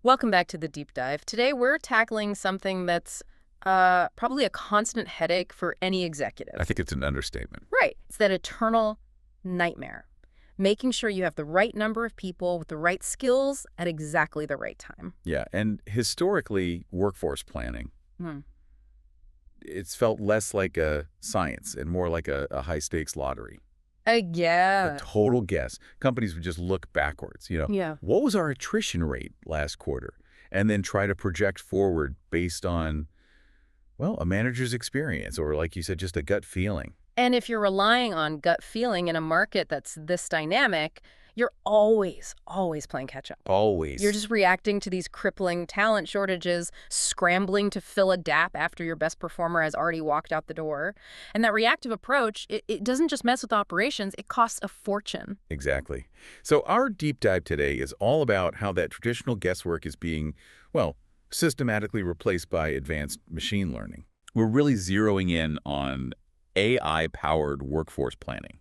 Welcome back to the deep dive. Today we're tackling something that's probably a constant headache for any I executive. think it's an understatement. Right. It's that eternal nightmare. Making sure you have the right number of people with the right skills at exactly the right time. Yeah, and historically, workforce planning, Hmm. it's felt less like a science and more like a high-stakes lottery. A Yeah. total guess. Companies would just look backwards, Yeah. what was our attrition rate last quarter? And then try to project forward based on, well, a manager's experience or, like you said, just a gut feeling. And if you're relying on gut feeling in a market that's this dynamic, you're always playing catch up. You're Always. just reacting to these crippling talent shortages, scrambling to fill a gap after your best performer has already walked out the door. And that reactive approach, it doesn't just mess with operations, it costs a fortune. Exactly. So our deep dive today is all about how that traditional guesswork is being, well, systematically replaced by advanced machine learning. We're really zeroing in on AI-powered workforce planning,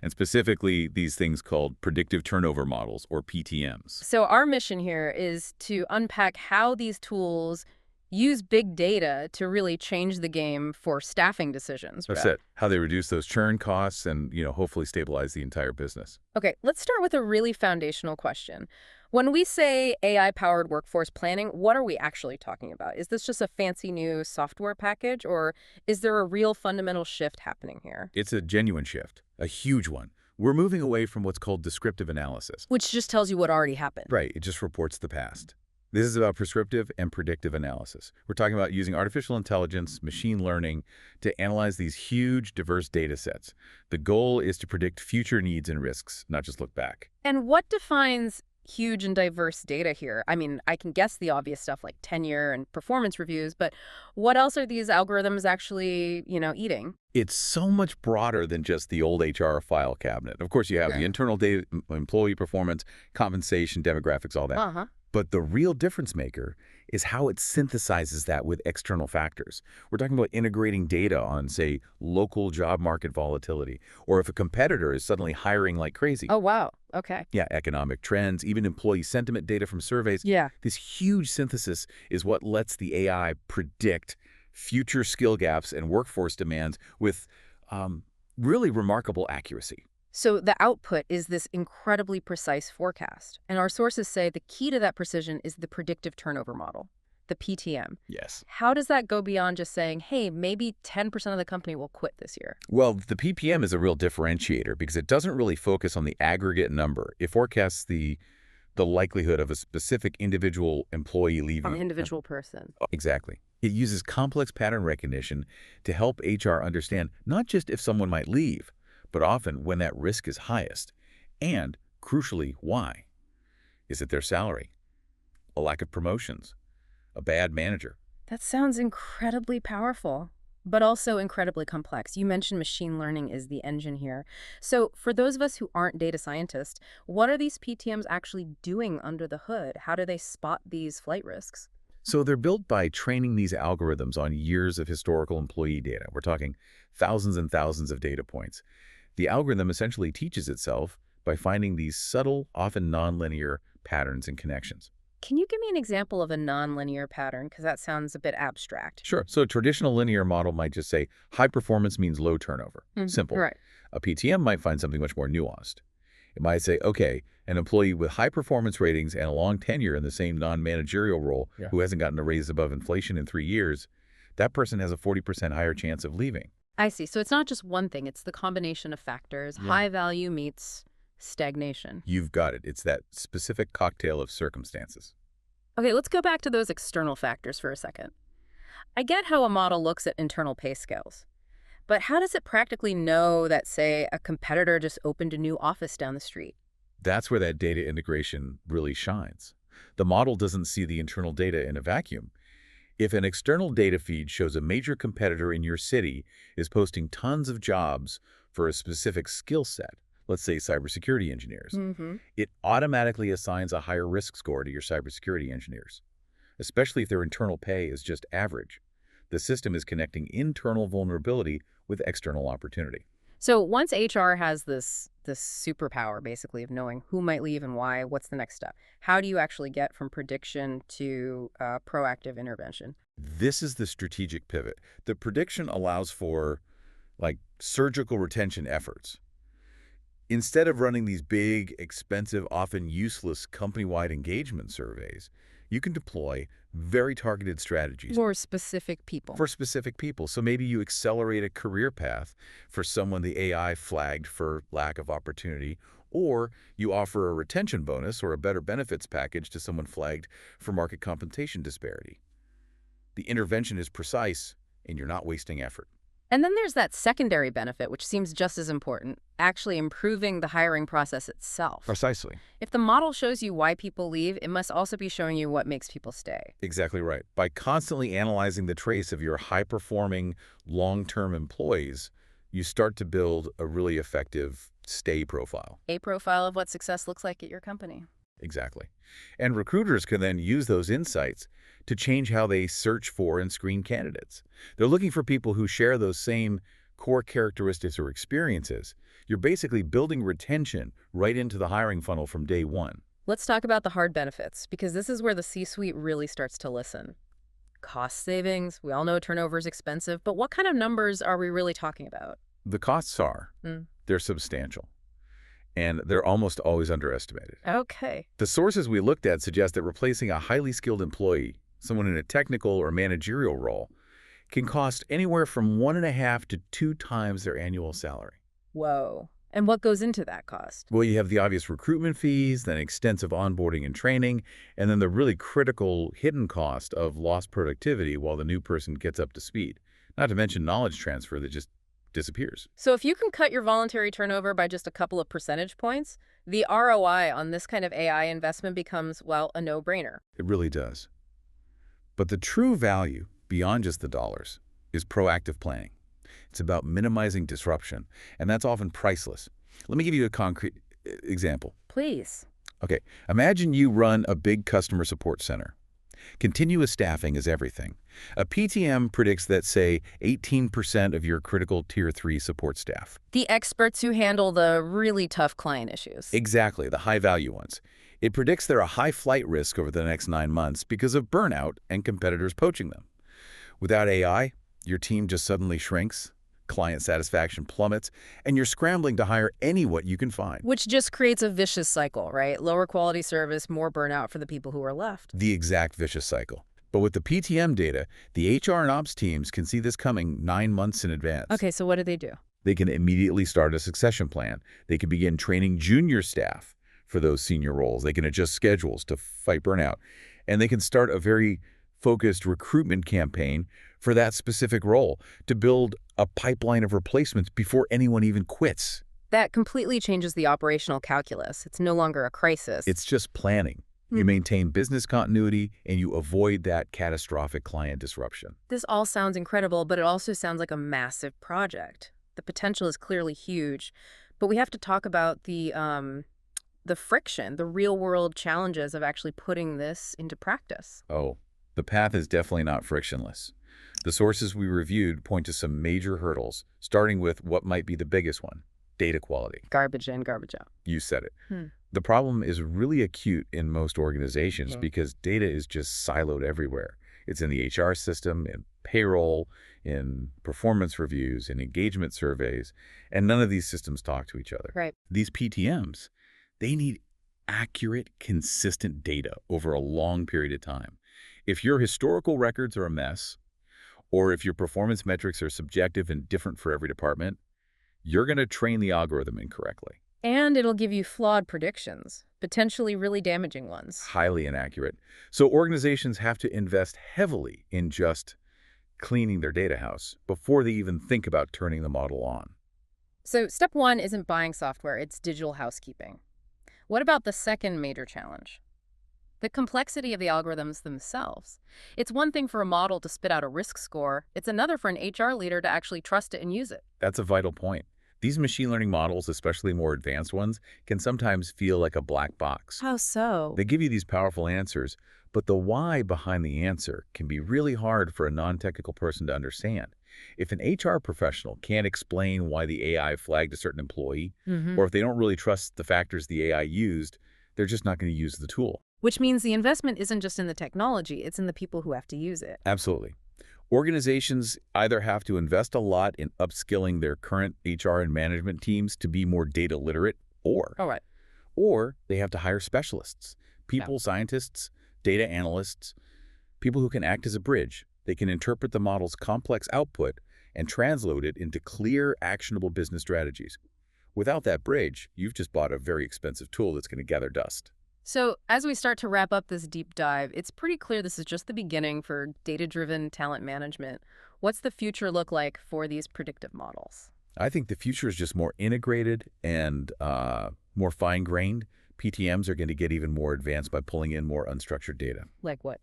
and specifically these things called predictive turnover models, or PTMs. So our mission here is to unpack how these tools use big data to really change the game for staffing decisions, That's Brett. it. How they reduce those churn costs and, hopefully stabilize the entire business. Okay, let's start with a really foundational question. When we say AI-powered workforce planning, what are we actually talking about? Is this just a fancy new software package, or is there a real fundamental shift happening here? It's a genuine shift, a huge one. We're moving away from what's called descriptive analysis. Which just tells you what already happened. Right, it just reports the past. This is about prescriptive and predictive analysis. We're talking about using artificial intelligence, machine learning, to analyze these huge, diverse data sets. The goal is to predict future needs and risks, not just look back. And what defines huge and diverse data here? I mean, I can guess the obvious stuff like tenure and performance reviews, but what else are these algorithms actually, eating? It's so much broader than just the old HR file cabinet. Of course, you have the internal data, employee performance, compensation, demographics, all that. Uh-huh. But the real difference maker is how it synthesizes that with external factors. We're talking about integrating data on, say, local job market volatility, or if a competitor is suddenly hiring like crazy. Oh, wow. Okay. Yeah, economic trends, even employee sentiment data from surveys. Yeah. This huge synthesis is what lets the AI predict future skill gaps and workforce demands with really remarkable accuracy. So the output is this incredibly precise forecast. And our sources say the key to that precision is the predictive turnover model, the PTM. Yes. How does that go beyond just saying, hey, maybe 10% of the company will quit this year? Well, the PPM is a real differentiator because it doesn't really focus on the aggregate number. It forecasts the likelihood of a specific individual employee leaving. An individual person. Exactly. It uses complex pattern recognition to help HR understand not just if someone might leave, but often when that risk is highest. And, crucially, why. Is it their salary? A lack of promotions? A bad manager? That sounds incredibly powerful, but also incredibly complex. You mentioned machine learning is the engine here. So for those of us who aren't data scientists, what are these PTMs actually doing under the hood? How do they spot these flight risks? So they're built by training these algorithms on years of historical employee data. We're talking thousands and thousands of data points. The algorithm essentially teaches itself by finding these subtle, often nonlinear patterns and connections. Can you give me an example of a nonlinear pattern? Because that sounds a bit abstract. Sure. So a traditional linear model might just say high performance means low turnover. Simple. Right. A PTM might find something much more nuanced. It might say, okay, an employee with high performance ratings and a long tenure in the same non-managerial role who hasn't gotten a raise above inflation in 3 years, that person has a 40% higher chance of leaving. I see. So it's not just one thing. It's the combination of factors. Yeah. High value meets stagnation. You've got it. It's that specific cocktail of circumstances. Okay, let's go back to those external factors for a second. I get how a model looks at internal pay scales. But how does it practically know that, say, a competitor just opened a new office down the street? That's where that data integration really shines. The model doesn't see the internal data in a vacuum. If an external data feed shows a major competitor in your city is posting tons of jobs for a specific skill set, let's say cybersecurity engineers, it automatically assigns a higher risk score to your cybersecurity engineers, especially if their internal pay is just average. The system is connecting internal vulnerability with external opportunity. So once HR has this superpower, basically, of knowing who might leave and why, what's the next step? How do you actually get from prediction to proactive intervention? This is the strategic pivot. The prediction allows for, like, surgical retention efforts. Instead of running these big, expensive, often useless company-wide engagement surveys, you can deploy very targeted strategies For specific people. for specific people. So maybe you accelerate a career path for someone the AI flagged for lack of opportunity, or you offer a retention bonus or a better benefits package to someone flagged for market compensation disparity. The intervention is precise, and you're not wasting effort. And then there's that secondary benefit, which seems just as important, actually improving the hiring process itself. Precisely. If the model shows you why people leave, it must also be showing you what makes people stay. Exactly right. By constantly analyzing the trace of your high-performing, long-term employees, you start to build a really effective stay profile. A profile of what success looks like at your company. Exactly. And recruiters can then use those insights to change how they search for and screen candidates. They're looking for people who share those same core characteristics or experiences. You're basically building retention right into the hiring funnel from day one. Let's talk about the hard benefits, because this is where the C-suite really starts to listen. Cost savings, we all know turnover is expensive, but what kind of numbers are we really talking about? The costs are, Mm. they're substantial, and they're almost always underestimated. Okay. The sources we looked at suggest that replacing a highly skilled employee, someone in a technical or managerial role, can cost anywhere from 1.5 to 2 times their annual salary. Whoa. And what goes into that cost? Well, you have the obvious recruitment fees, then extensive onboarding and training, and then the really critical hidden cost of lost productivity while the new person gets up to speed. Not to mention knowledge transfer that just disappears. So if you can cut your voluntary turnover by just a couple of percentage points, the ROI on this kind of AI investment becomes, well, a no-brainer. It really does. But the true value, beyond just the dollars, is proactive planning. It's about minimizing disruption, and that's often priceless. Let me give you a concrete example. Please. Okay, imagine you run a big customer support center. Continuous staffing is everything. A PTM predicts that, say, 18% of your critical Tier 3 support staff. The experts who handle the really tough client issues. Exactly, the high-value ones. It predicts they're a high flight risk over the next 9 months because of burnout and competitors poaching them. Without AI, your team just suddenly shrinks, client satisfaction plummets, and you're scrambling to hire anyone you can find. Which just creates a vicious cycle, right? Lower quality service, more burnout for the people who are left. The exact vicious cycle. But with the PTM data, the HR and ops teams can see this coming 9 months in advance. Okay, so what do? They can immediately start a succession plan. They can begin training junior staff for those senior roles. They can adjust schedules to fight burnout. And they can start a very focused recruitment campaign for that specific role to build a pipeline of replacements before anyone even quits. That completely changes the operational calculus. It's no longer a crisis. It's just planning. You maintain business continuity, and you avoid that catastrophic client disruption. This all sounds incredible, but it also sounds like a massive project. The potential is clearly huge, but we have to talk about the friction, the real-world challenges of actually putting this into practice. Oh, the path is definitely not frictionless. The sources we reviewed point to some major hurdles, starting with what might be the biggest one: data quality. Garbage in, garbage out. You said it. The problem is really acute in most organizations because data is just siloed everywhere. It's in the HR system, in payroll, in performance reviews, in engagement surveys, and none of these systems talk to each other. Right. These PTMs, they need accurate, consistent data over a long period of time. If your historical records are a mess, or if your performance metrics are subjective and different for every department, you're going to train the algorithm incorrectly. And it'll give you flawed predictions, potentially really damaging ones. Highly inaccurate. So organizations have to invest heavily in just cleaning their data house before they even think about turning the model on. So step one isn't buying software, it's digital housekeeping. What about the second major challenge? The complexity of the algorithms themselves. It's one thing for a model to spit out a risk score. It's another for an HR leader to actually trust it and use it. That's a vital point. These machine learning models, especially more advanced ones, can sometimes feel like a black box. How so? They give you these powerful answers, but the why behind the answer can be really hard for a non-technical person to understand. If an HR professional can't explain why the AI flagged a certain employee, Hmm. or if they don't really trust the factors the AI used, they're just not going to use the tool. Which means the investment isn't just in the technology, it's in the people who have to use it. Absolutely. Organizations either have to invest a lot in upskilling their current HR and management teams to be more data literate, All right. or they have to hire specialists, Yeah. people scientists, data analysts, people who can act as a bridge. They can interpret the model's complex output and translate it into clear, actionable business strategies. Without that bridge, you've just bought a very expensive tool that's going to gather dust. So, as we start to wrap up this deep dive, it's pretty clear this is just the beginning for data-driven talent management. What's the future look like for these predictive models? I think the future is just more integrated and more fine-grained. PTMs are going to get even more advanced by pulling in more unstructured data. Like what?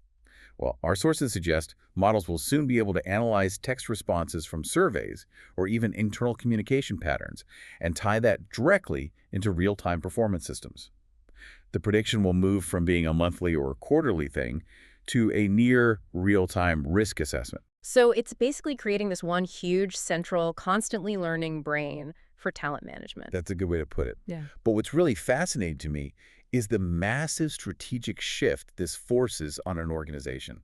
Well, our sources suggest models will soon be able to analyze text responses from surveys or even internal communication patterns and tie that directly into real-time performance systems. The prediction will move from being a monthly or quarterly thing to a near real-time risk assessment. So, it's basically creating this one huge, central, constantly learning brain for talent management. That's a good way to put it. Yeah. But what's really fascinating to me is the massive strategic shift this forces on an organization.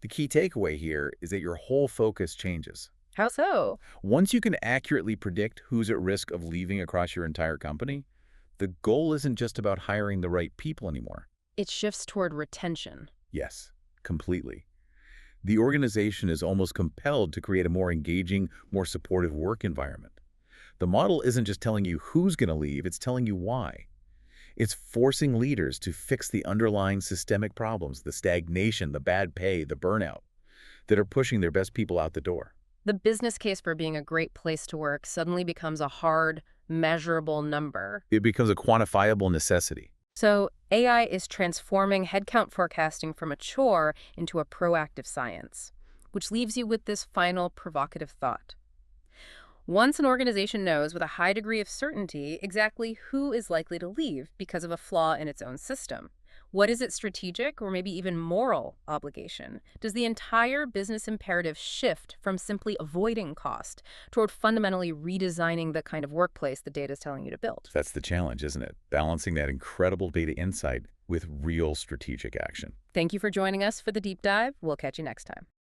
The key takeaway here is that your whole focus changes. How so? Once you can accurately predict who's at risk of leaving across your entire company, the goal isn't just about hiring the right people anymore. It shifts toward retention. Yes, completely. The organization is almost compelled to create a more engaging, more supportive work environment. The model isn't just telling you who's going to leave, it's telling you why. It's forcing leaders to fix the underlying systemic problems, the stagnation, the bad pay, the burnout, that are pushing their best people out the door. The business case for being a great place to work suddenly becomes a hard, measurable number. It becomes a quantifiable necessity. So, AI is transforming headcount forecasting from a chore into a proactive science, which leaves you with this final provocative thought. Once an organization knows with a high degree of certainty exactly who is likely to leave because of a flaw in its own system, what is its strategic or maybe even moral obligation? Does the entire business imperative shift from simply avoiding cost toward fundamentally redesigning the kind of workplace the data is telling you to build? That's the challenge, isn't it? Balancing that incredible data insight with real strategic action. Thank you for joining us for the deep dive. We'll catch you next time.